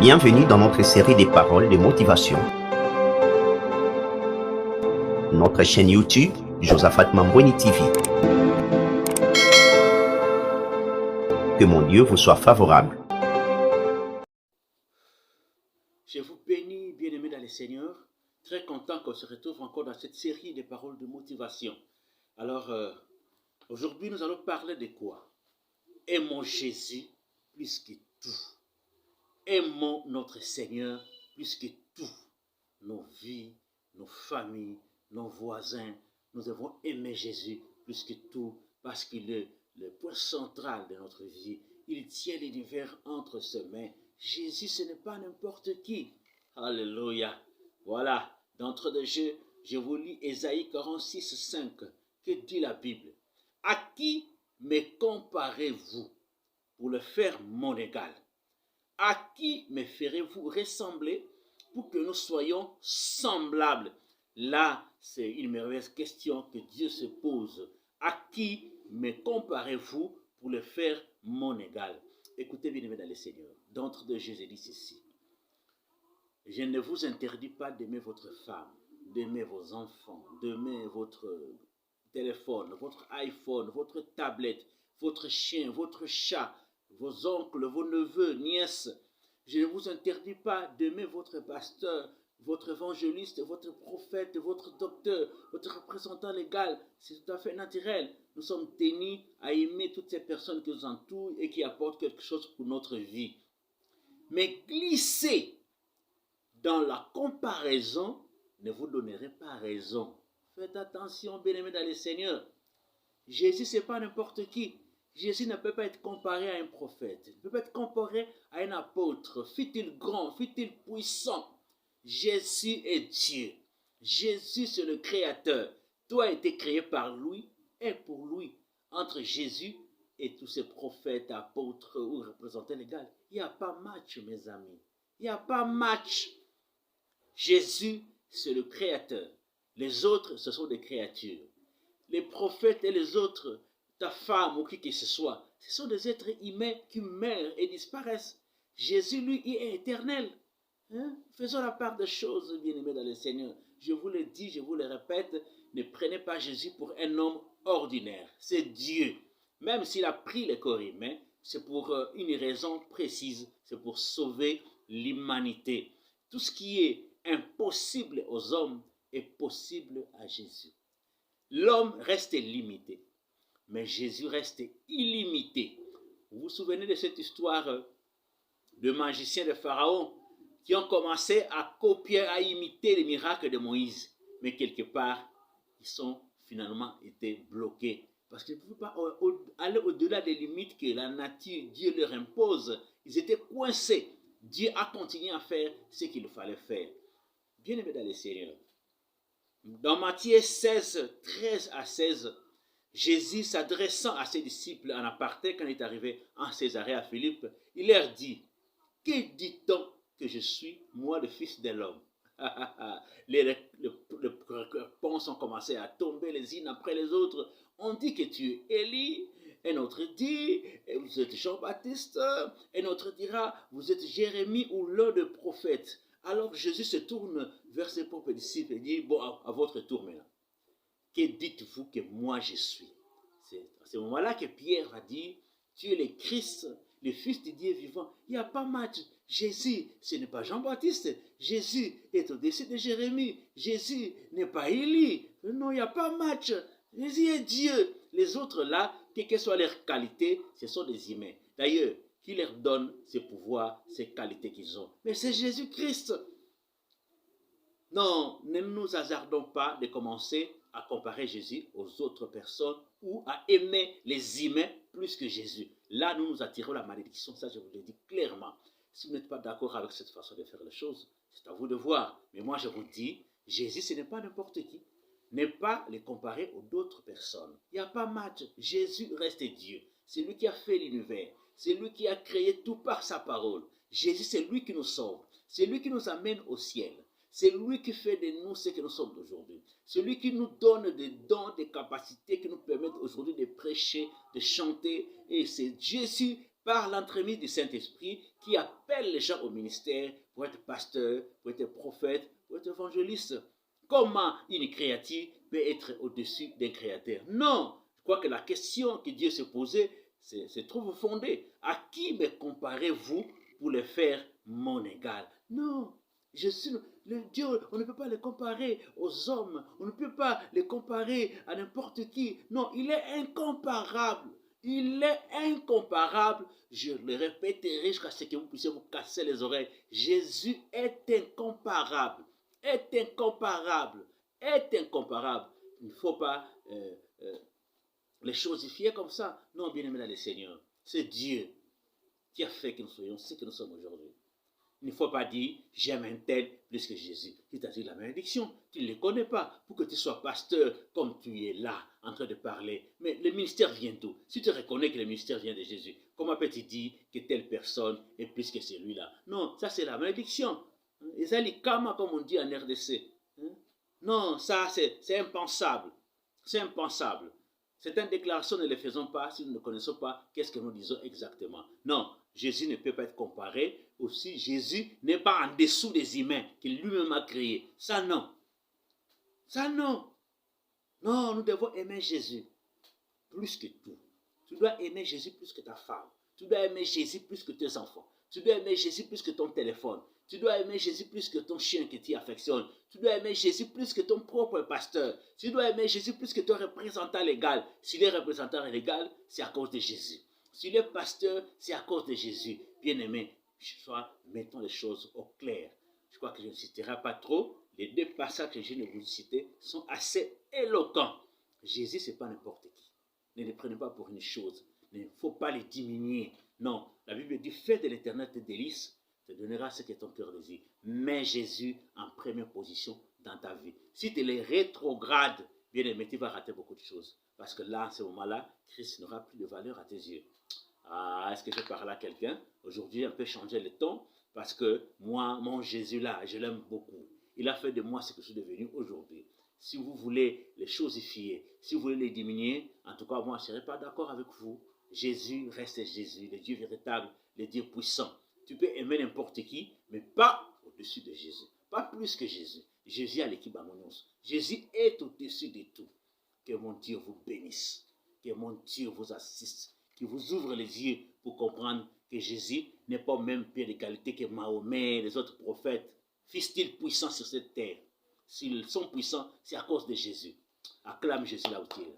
Bienvenue dans notre série des paroles de motivation. Notre chaîne YouTube, Josaphat Mambweni TV. Que mon Dieu vous soit favorable. Je vous bénis, bien-aimés dans le Seigneur. Très content qu'on se retrouve encore dans cette série des paroles de motivation. Alors, aujourd'hui, nous allons parler de quoi? Aimons Jésus plus que tout. Aimons notre Seigneur plus que tout. Nos vies, nos familles, nos voisins, nous devons aimer Jésus plus que tout parce qu'il est le point central de notre vie. Il tient l'univers entre ses mains. Jésus, ce n'est pas n'importe qui. Alléluia. Voilà, d'entre deux jeux, je vous lis Ésaïe 46, 5. Que dit la Bible? À qui me comparez-vous pour le faire mon égal? À qui me ferez-vous ressembler pour que nous soyons semblables? Là, c'est une merveilleuse question que Dieu se pose. À qui me comparez-vous pour le faire mon égal? Écoutez bien, aimés dans le Seigneur. D'entre deux, Jésus dit ceci. Je ne vous interdis pas d'aimer votre femme, d'aimer vos enfants, d'aimer votre téléphone, votre iPhone, votre tablette, votre chien, votre chat, vos oncles, vos neveux, nièces. Je ne vous interdis pas d'aimer votre pasteur, votre évangéliste, votre prophète, votre docteur, votre représentant légal. C'est tout à fait naturel. Nous sommes tenus à aimer toutes ces personnes qui nous entourent et qui apportent quelque chose pour notre vie. Mais glissez dans la comparaison, ne vous donnerez pas raison. Faites attention, bien-aimés dans le Seigneur. Jésus, ce n'est pas n'importe qui. Jésus ne peut pas être comparé à un prophète. Il ne peut pas être comparé à un apôtre. Fût-il grand, fût-il puissant. Jésus est Dieu. Jésus, c'est le Créateur. Tout a été créé par lui et pour lui. Entre Jésus et tous ces prophètes, apôtres ou représentants légaux, il n'y a pas match, mes amis. Il n'y a pas match. Jésus, c'est le Créateur. Les autres, ce sont des créatures. Les prophètes et les autres, ta femme ou qui que ce soit, ce sont des êtres humains qui meurent et disparaissent. Jésus, lui, il est éternel. Faisons la part des choses, bien-aimés dans le Seigneur. Je vous le dis, je vous le répète, ne prenez pas Jésus pour un homme ordinaire. C'est Dieu. Même s'il a pris le corps humain, c'est pour une raison précise. C'est pour sauver l'humanité. Tout ce qui est impossible aux hommes est possible à Jésus. L'homme reste limité, mais Jésus reste illimité. Vous vous souvenez de cette histoire de magiciens de Pharaon qui ont commencé à copier, à imiter les miracles de Moïse, mais quelque part, ils ont finalement été bloqués parce qu'ils ne pouvaient pas aller au-delà des limites que la nature, Dieu leur impose. Ils étaient coincés. Dieu a continué à faire ce qu'il fallait faire. Bien-aimés dans le Seigneur, dans Matthieu 16, 13 à 16, Jésus s'adressant à ses disciples en aparté quand il est arrivé en Césarée à Philippe, il leur dit, que dit-on que je suis, moi le Fils de l'homme? Les réponses ont commencé à tomber les unes après les autres. On dit que tu es Élie, un autre dit, vous êtes Jean-Baptiste, un autre dira, vous êtes Jérémie ou l'un des prophètes. Alors Jésus se tourne vers ses propres disciples et dit, bon, à votre tour maintenant, que dites-vous que moi je suis? C'est à ce moment-là que Pierre va dire, tu es le Christ, le Fils de Dieu vivant. Il n'y a pas match. Jésus, ce n'est pas Jean-Baptiste. Jésus est au-dessus de Jérémie. Jésus n'est pas Élie. Non, il n'y a pas match. Jésus est Dieu. Les autres là, quelle que soit leur qualité, ce sont des humains. D'ailleurs, qui leur donne ces pouvoirs, ces qualités qu'ils ont? Mais c'est Jésus-Christ. Non, ne nous hasardons pas de commencer à comparer Jésus aux autres personnes ou à aimer les humains plus que Jésus. Là, nous nous attirons la malédiction, ça je vous le dis clairement. Si vous n'êtes pas d'accord avec cette façon de faire les choses, c'est à vous de voir. Mais moi je vous dis, Jésus ce n'est pas n'importe qui. Ne pas les comparer aux d'autres personnes. Il n'y a pas match. Jésus reste Dieu. C'est lui qui a fait l'univers. C'est lui qui a créé tout par sa parole. Jésus, c'est lui qui nous sauve. C'est lui qui nous amène au ciel. C'est lui qui fait de nous ce que nous sommes aujourd'hui. C'est lui qui nous donne des dons, des capacités qui nous permettent aujourd'hui de prêcher, de chanter. Et c'est Jésus par l'entremise du Saint-Esprit qui appelle les gens au ministère pour être pasteur, pour être prophète, pour être évangéliste. Comment une créature peut être au-dessus d'un créateur? Non, je crois que la question que Dieu se posait se trouve fondée. À qui me comparez-vous pour le faire mon égal? Non, je suis le Dieu, on ne peut pas le comparer aux hommes, on ne peut pas le comparer à n'importe qui. Non, il est incomparable. Il est incomparable. Je le répéterai jusqu'à ce que vous puissiez vous casser les oreilles. Jésus est incomparable. Est incomparable. Est incomparable. Il ne faut pas les chosifier comme ça. Non, bien aimé dans le Seigneur. C'est Dieu qui a fait que nous soyons ce que nous sommes aujourd'hui. Il ne faut pas dire j'aime un tel plus que Jésus. C'est-à-dire la malédiction. Tu ne le connais pas pour que tu sois pasteur comme tu es là en train de parler. Mais le ministère vient d'où? Si tu reconnais que le ministère vient de Jésus, comment peux-tu dire que telle personne est plus que celui-là? Non, ça c'est la malédiction. Ezali kama comme on dit en RDC. Non, ça c'est impensable. C'est impensable. Certaines déclarations ne les faisons pas si nous ne connaissons pas qu'est-ce que nous disons exactement. Non, Jésus ne peut pas être comparé. Aussi, Jésus n'est pas en dessous des humains qu'il lui-même a créés. Ça, non. Ça, non. Non, nous devons aimer Jésus plus que tout. Tu dois aimer Jésus plus que ta femme. Tu dois aimer Jésus plus que tes enfants. Tu dois aimer Jésus plus que ton téléphone. Tu dois aimer Jésus plus que ton chien qui t'y affectionne. Tu dois aimer Jésus plus que ton propre pasteur. Tu dois aimer Jésus plus que ton représentant légal. S'il est représentant légal, c'est à cause de Jésus. S'il est pasteur, c'est à cause de Jésus. Bien-aimé, mettons les choses au clair. Je crois que je ne citerai pas trop. Les deux passages que je viens de vous citer sont assez éloquents. Jésus, ce n'est pas n'importe qui. Ne les prenez pas pour une chose. Il ne faut pas les diminuer. Non, la Bible dit, fais de l'éternel tes délices, te donnera ce que ton cœur désire. Mets Jésus en première position dans ta vie. Si tu les rétrogrades, bien aimé, tu vas rater beaucoup de choses. Parce que là, à ce moment-là, Christ n'aura plus de valeur à tes yeux. Ah, est-ce que je parle à quelqu'un? Aujourd'hui, on peut changer le ton parce que moi, mon Jésus-là, je l'aime beaucoup. Il a fait de moi ce que je suis devenu aujourd'hui. Si vous voulez les chosifier, si vous voulez les diminuer, en tout cas, moi, je ne serai pas d'accord avec vous. Jésus reste Jésus, le Dieu véritable, le Dieu puissant. Tu peux aimer n'importe qui, mais pas au-dessus de Jésus. Pas plus que Jésus. Jésus a l'équipe à mon nom. Jésus est au-dessus de tout. Que mon Dieu vous bénisse. Que mon Dieu vous assiste. Qu'il vous ouvre les yeux pour comprendre que Jésus n'est pas au même pied d'égalité que Mahomet, les autres prophètes. Fils-t-il puissant sur cette terre? S'ils sont puissants, c'est à cause de Jésus. Acclame Jésus là où tu es.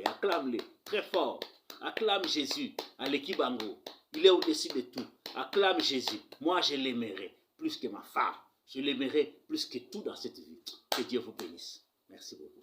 Acclame-le très fort. Acclame Jésus à l'Ekibango. Il est au-dessus de tout. Acclame Jésus. Moi, je l'aimerai plus que ma femme. Je l'aimerai plus que tout dans cette vie. Que Dieu vous bénisse. Merci beaucoup.